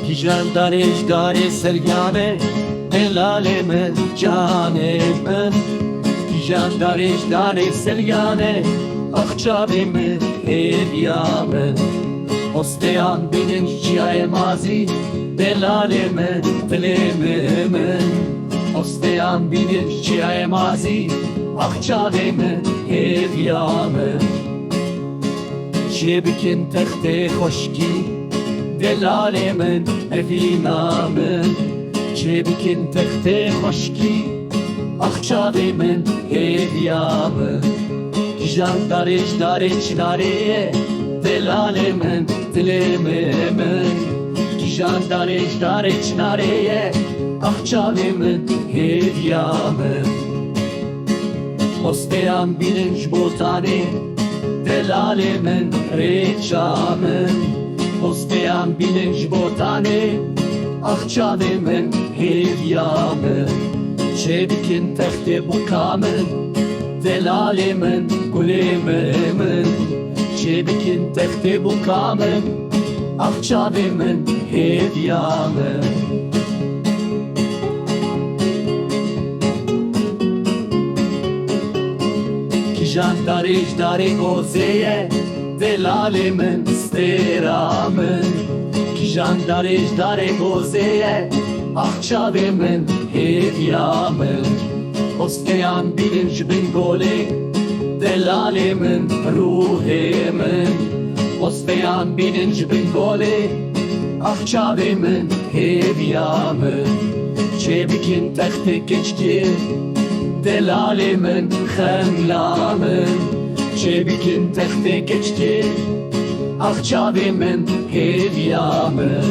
Gijandarêj darê serganê helale min canê min Gijandarêj darê serganê axçavê min hêviya min Osteyan binin çiyayê mazî delalê min dilê min Osteyan binin çiyayê mazî axçavê min hêviya min Çêbikin textê xoşkî delalê min evîna min Çêbikin textê xoşkî axçavê min hêviya min Gijandarêj darê çinarê delalê min dilê min Gijandarêj darê çinarê axçavê min hêviya min Osteyan binin ji botanê delalê min rêça min Osteyan binin ji botanê axçavê min hêviya min Çêbikin textê boka min delalê min gulê min Çêbikin textê boka min axçavê min hêviya min Gijandarêj darê gozê delalê min stêra min Gijandarêj darê gozê axçavê min hêviya min Osteyan binin ji bin golê delalê min ruhê min Osteyan binin ji bin golê axçavê min hêviya min Çêbikin textê keçkê delalê min xemla min Çêbikin textê keçkê axçavê min hêviya min